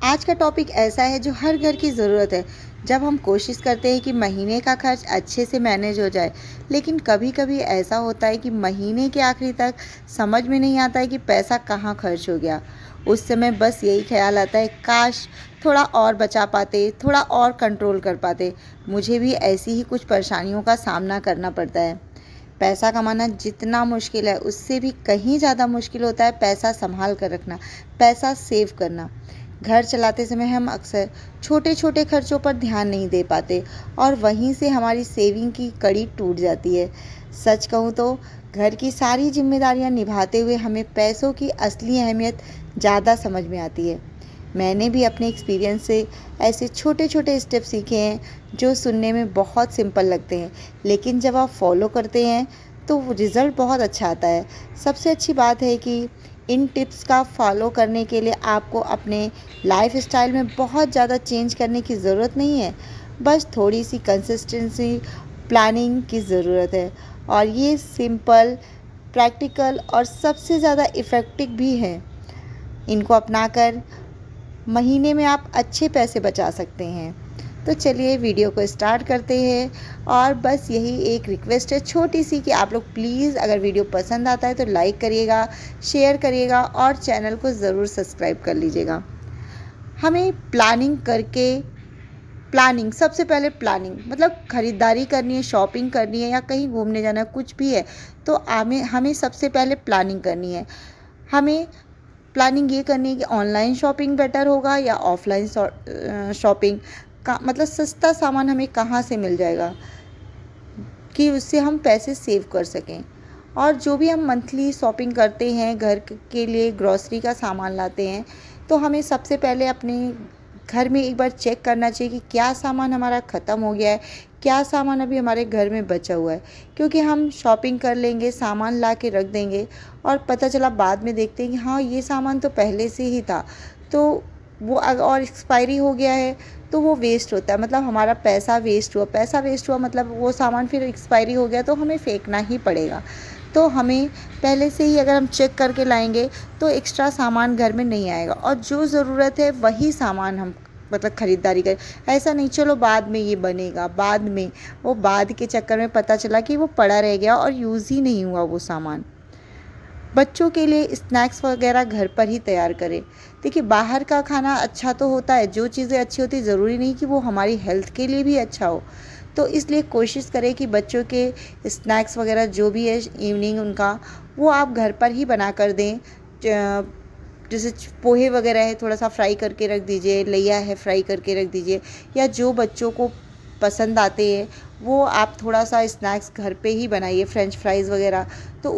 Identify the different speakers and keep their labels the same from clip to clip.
Speaker 1: आज का टॉपिक ऐसा है जो हर घर की ज़रूरत है। जब हम कोशिश करते हैं कि महीने का खर्च अच्छे से मैनेज हो जाए, लेकिन कभी-कभी ऐसा होता है कि महीने के आखिरी तक समझ में नहीं आता है कि पैसा कहाँ खर्च हो गया। उस समय बस यही ख्याल आता है, काश थोड़ा और बचा पाते, थोड़ा और कंट्रोल कर पाते। मुझे भी ऐसी ही कुछ परेशानियों का सामना करना पड़ता है। पैसा कमाना जितना मुश्किल है, उससे भी कहीं ज़्यादा मुश्किल होता है पैसा संभाल कर रखना, पैसा सेव करना। घर चलाते समय हम अक्सर छोटे-छोटे खर्चों पर ध्यान नहीं दे पाते और वहीं से हमारी सेविंग की कड़ी टूट जाती है। सच कहूँ तो घर की सारी जिम्मेदारियां निभाते हुए हमें पैसों की असली अहमियत ज़्यादा समझ में आती है। मैंने भी अपने एक्सपीरियंस से ऐसे छोटे-छोटे स्टेप सीखे हैं जो सुनने में बहुत सिंपल लगते हैं, लेकिन जब आप फॉलो करते हैं तो रिज़ल्ट बहुत अच्छा आता है। सबसे अच्छी बात है कि इन टिप्स का फॉलो करने के लिए आपको अपने लाइफ़स्टाइल में बहुत ज़्यादा चेंज करने की ज़रूरत नहीं है, बस थोड़ी-सी कंसिस्टेंसी, प्लानिंग की ज़रूरत है और ये सिंपल, प्रैक्टिकल और सबसे ज़्यादा इफ़ेक्टिव भी है। इनको अपनाकर महीने में आप अच्छे पैसे बचा सकते हैं। तो चलिए वीडियो को स्टार्ट करते हैं और बस यही एक रिक्वेस्ट है छोटी सी कि आप लोग प्लीज़ अगर वीडियो पसंद आता है तो लाइक करिएगा, शेयर करिएगा और चैनल को ज़रूर सब्सक्राइब कर लीजिएगा। हमें प्लानिंग सबसे पहले प्लानिंग मतलब ख़रीदारी करनी है, शॉपिंग करनी है या कहीं घूमने जाना है, कुछ भी है तो हमें हमें सबसे पहले प्लानिंग करनी है। हमें प्लानिंग ये करनी है कि ऑनलाइन शॉपिंग बेटर होगा या ऑफलाइन शॉपिंग का, मतलब सस्ता सामान हमें कहाँ से मिल जाएगा कि उससे हम पैसे सेव कर सकें। और जो भी हम मंथली शॉपिंग करते हैं, घर के लिए ग्रॉसरी का सामान लाते हैं, तो हमें सबसे पहले अपने घर में एक बार चेक करना चाहिए कि क्या सामान हमारा ख़त्म हो गया है, क्या सामान अभी हमारे घर में बचा हुआ है। क्योंकि हम शॉपिंग कर लेंगे, सामान ला के रख देंगे और पता चला बाद में देखते हैं कि हाँ ये सामान तो पहले से ही था, तो वो और एक्सपायरी हो गया है तो वो वेस्ट होता है, मतलब हमारा पैसा वेस्ट हुआ मतलब वो सामान फिर एक्सपायरी हो गया तो हमें फेंकना ही पड़ेगा। तो हमें पहले से ही अगर हम चेक करके लाएंगे तो एक्स्ट्रा सामान घर में नहीं आएगा और जो ज़रूरत है वही सामान हम मतलब ख़रीदारी करें। ऐसा नहीं चलो बाद में ये बनेगा, बाद में, वो बाद के चक्कर में पता चला कि वो पड़ा रह गया और यूज़ ही नहीं हुआ वो सामान। बच्चों के लिए स्नैक्स वगैरह घर पर ही तैयार करें। देखिए बाहर का खाना अच्छा तो होता है, जो चीज़ें अच्छी होती ज़रूरी नहीं कि वो हमारी हेल्थ के लिए भी अच्छा हो। तो इसलिए कोशिश करें कि बच्चों के स्नैक्स वगैरह जो भी है इवनिंग उनका, वो आप घर पर ही बना कर दें। जैसे पोहे वगैरह है थोड़ा सा फ्राई करके रख दीजिए, लैया है फ्राई करके रख दीजिए, या जो बच्चों को पसंद आते हैं वो आप थोड़ा सा स्नैक्स घर पे ही बनाइए, फ्रेंच फ्राइज़ वगैरह। तो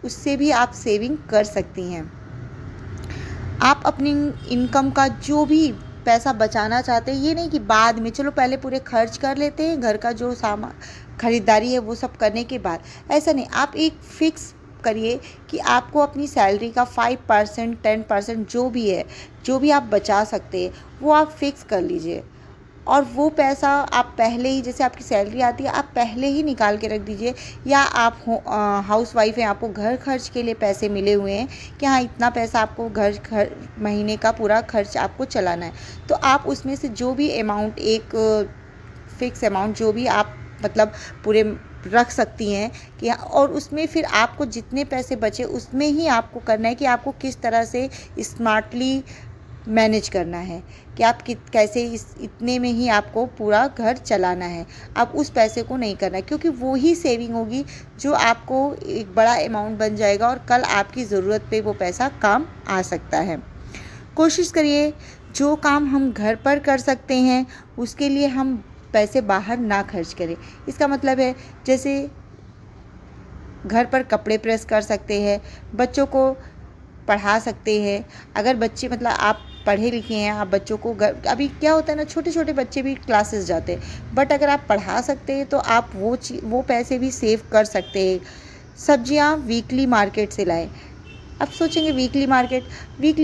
Speaker 1: उससे भी आप सेविंग कर सकती हैं। आप अपनी इनकम का जो भी पैसा बचाना चाहते हैं, ये नहीं कि बाद में चलो पहले पूरे खर्च कर लेते हैं घर का जो सामान ख़रीदारी है वो सब करने के बाद, ऐसा नहीं। आप एक फ़िक्स करिए कि आपको अपनी सैलरी का 5% 10% जो भी है, जो भी आप बचा सकते हैं वो आप फ़िक्स कर लीजिए। और वो पैसा आप पहले ही, जैसे आपकी सैलरी आती है आप पहले ही निकाल के रख दीजिए। या आप हाउस वाइफ हैं, आपको घर खर्च के लिए पैसे मिले हुए हैं कि हाँ इतना पैसा आपको घर महीने का पूरा खर्च आपको चलाना है, तो आप उसमें से जो भी अमाउंट, एक फ़िक्स अमाउंट जो भी आप मतलब पूरे रख सकती हैं कि, और उसमें फिर आपको जितने पैसे बचे उसमें ही आपको करना है कि आपको किस तरह से स्मार्टली मैनेज करना है कि आप कैसे इतने में ही आपको पूरा घर चलाना है। आप उस पैसे को नहीं करना, क्योंकि वो ही सेविंग होगी जो आपको एक बड़ा अमाउंट बन जाएगा और कल आपकी ज़रूरत पे वो पैसा काम आ सकता है। कोशिश करिए जो काम हम घर पर कर सकते हैं उसके लिए हम पैसे बाहर ना खर्च करें। इसका मतलब है जैसे घर पर कपड़े प्रेस कर सकते हैं, बच्चों को पढ़ा सकते हैं। अगर बच्चे मतलब आप पढ़े लिखे हैं, आप बच्चों को अभी क्या होता है ना, छोटे छोटे बच्चे भी क्लासेस जाते हैं, बट अगर आप पढ़ा सकते हैं तो आप वो पैसे भी सेव कर सकते हैं। सब्जियां वीकली मार्केट से लाएं। अब सोचेंगे वीकली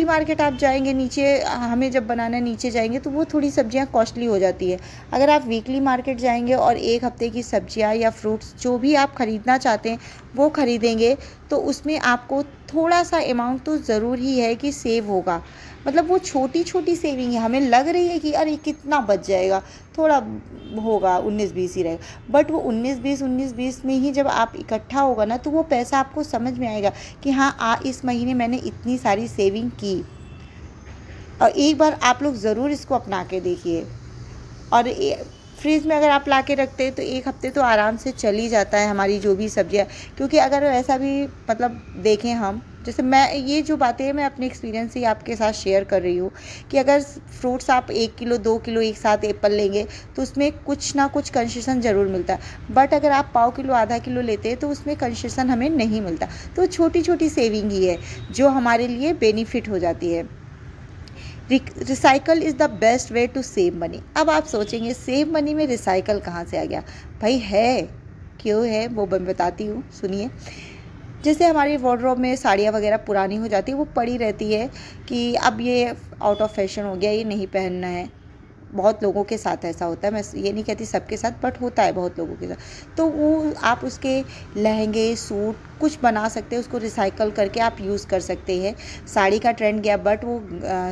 Speaker 1: मार्केट आप जाएंगे नीचे, हमें जब बनाना नीचे जाएंगे तो वो थोड़ी सब्जियां कॉस्टली हो जाती है। अगर आप वीकली मार्केट जाएंगे और एक हफ्ते की सब्जियां या फ्रूट्स जो भी आप ख़रीदना चाहते हैं वो ख़रीदेंगे तो उसमें आपको थोड़ा सा अमाउंट तो ज़रूर ही है कि सेव होगा। मतलब वो छोटी छोटी सेविंग है, हमें लग रही है कि अरे कितना बच जाएगा, थोड़ा होगा 19-20 ही रहेगा, बट वो 19-20 में ही जब आप इकट्ठा होगा ना तो वो पैसा आपको समझ में आएगा कि हाँ इस महीने मैंने इतनी सारी सेविंग की। और एक बार आप लोग ज़रूर इसको अपना के देखिए। और फ्रिज में अगर आप ला के रखते हैं तो 1 हफ्ते तो आराम से चल ही जाता है हमारी जो भी सब्जियाँ। क्योंकि अगर वैसा भी मतलब देखें हम, जैसे मैं ये जो बातें हैं मैं अपने एक्सपीरियंस से ही आपके साथ शेयर कर रही हूँ कि अगर फ्रूट्स आप 1 किलो 2 किलो एक साथ एप्पल लेंगे तो उसमें कुछ ना कुछ कंसेशन ज़रूर मिलता है, बट अगर आप पाव किलो आधा किलो लेते हैं तो उसमें कंसेशन हमें नहीं मिलता। तो छोटी छोटी सेविंग ही है जो हमारे लिए बेनिफिट हो जाती है। Recycle is the best way to save money. अब आप सोचेंगे सेव मनी में रिसाइकल कहाँ से आ गया? भाई है, क्यों है वो मैं बताती हूँ, सुनिए। जैसे हमारी वार्डरोब में साड़ियाँ वगैरह पुरानी हो जाती है, वो पड़ी रहती है कि अब ये आउट ऑफ फैशन हो गया, ये नहीं पहनना है। बहुत लोगों के साथ ऐसा होता है, मैं ये नहीं कहती सबके साथ, बट होता है बहुत लोगों के साथ। तो वो आप उसके लहंगे सूट कुछ बना सकते हैं, उसको रिसाइकल करके आप यूज़ कर सकते हैं। साड़ी का ट्रेंड गया, बट वो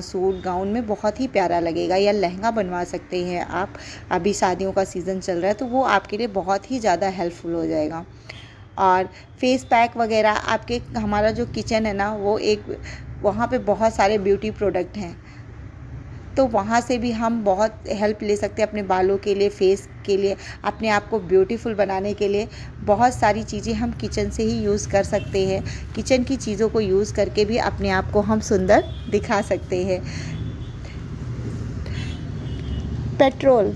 Speaker 1: सूट गाउन में बहुत ही प्यारा लगेगा, या लहंगा बनवा सकते हैं आप। अभी शादियों का सीज़न चल रहा है तो वो आपके लिए बहुत ही ज़्यादा हेल्पफुल हो जाएगा। और फेस पैक वगैरह आपके, हमारा जो किचन है ना वो एक, वहाँ पे बहुत सारे ब्यूटी प्रोडक्ट हैं, तो वहाँ से भी हम बहुत हेल्प ले सकते हैं अपने बालों के लिए, फेस के लिए, अपने आप को ब्यूटीफुल बनाने के लिए। बहुत सारी चीज़ें हम किचन से ही यूज़ कर सकते हैं। किचन की चीज़ों को यूज़ करके भी अपने आप को हम सुंदर दिखा सकते हैं। पेट्रोल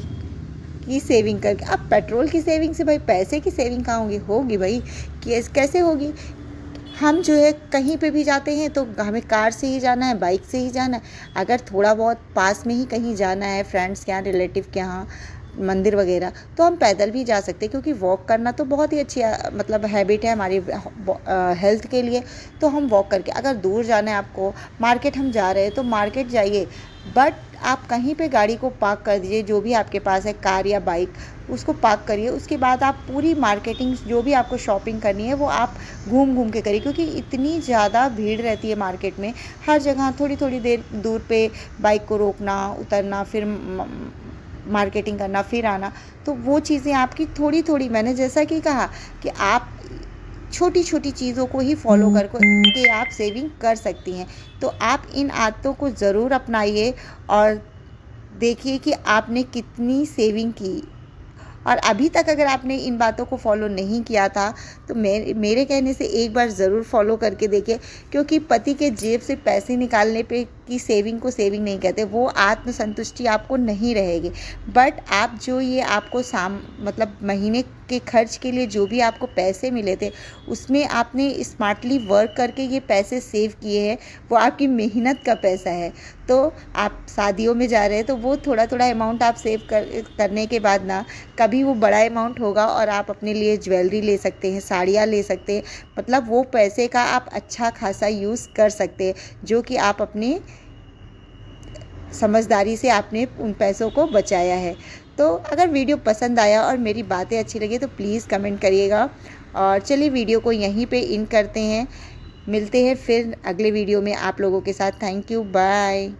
Speaker 1: की सेविंग करके, अब पेट्रोल की सेविंग से भाई पैसे की सेविंग कहाँ होगी? होगी भाई, कैसे होगी? हम जो है कहीं पे भी जाते हैं तो हमें कार से ही जाना है, बाइक से ही जाना है। अगर थोड़ा बहुत पास में ही कहीं जाना है, फ्रेंड्स के यहाँ, रिलेटिव के यहाँ, मंदिर वगैरह, तो हम पैदल भी जा सकते हैं। क्योंकि वॉक करना तो बहुत ही अच्छी मतलब हैबिट है हमारी हेल्थ के लिए। तो हम वॉक करके, अगर दूर जाना है आपको, मार्केट हम जा रहे हैं तो मार्केट जाइए, बट आप कहीं पे गाड़ी को पार्क कर दीजिए, जो भी आपके पास है, कार या बाइक, उसको पार्क करिए। उसके बाद आप पूरी मार्केटिंग, जो भी आपको शॉपिंग करनी है वो आप घूम घूम के करिए। क्योंकि इतनी ज़्यादा भीड़ रहती है मार्केट में, हर जगह थोड़ी थोड़ी देर दूर पे बाइक को रोकना, उतरना, फिर मार्केटिंग करना, फिर आना। तो वो चीज़ें आपकी थोड़ी थोड़ी, मैंने जैसा कि कहा कि आप छोटी छोटी चीज़ों को ही फॉलो करके आप सेविंग कर सकती हैं। तो आप इन आदतों को ज़रूर अपनाइए और देखिए कि आपने कितनी सेविंग की। और अभी तक अगर आपने इन बातों को फॉलो नहीं किया था तो मेरे कहने से एक बार ज़रूर फॉलो करके देखिए। क्योंकि पति के जेब से पैसे निकालने पे की सेविंग को सेविंग नहीं कहते, वो आत्मसंतुष्टि आपको नहीं रहेगी। बट आप जो ये आपको मतलब महीने के खर्च के लिए जो भी आपको पैसे मिले थे, उसमें आपने स्मार्टली वर्क करके ये पैसे सेव किए हैं, वो आपकी मेहनत का पैसा है। तो आप शादियों में जा रहे हैं तो वो थोड़ा थोड़ा अमाउंट आप सेव करने के बाद ना, कभी वो बड़ा अमाउंट होगा और आप अपने लिए ज्वेलरी ले सकते हैं, साड़ियाँ ले सकते हैं। मतलब वो पैसे का आप अच्छा खासा यूज़ कर सकते हैं, जो कि आप अपनी समझदारी से आपने उन पैसों को बचाया है। तो अगर वीडियो पसंद आया और मेरी बातें अच्छी लगी तो प्लीज़ कमेंट करिएगा। और चलिए वीडियो को यहीं पे इन करते हैं, मिलते हैं फिर अगले वीडियो में आप लोगों के साथ। Thank you, bye.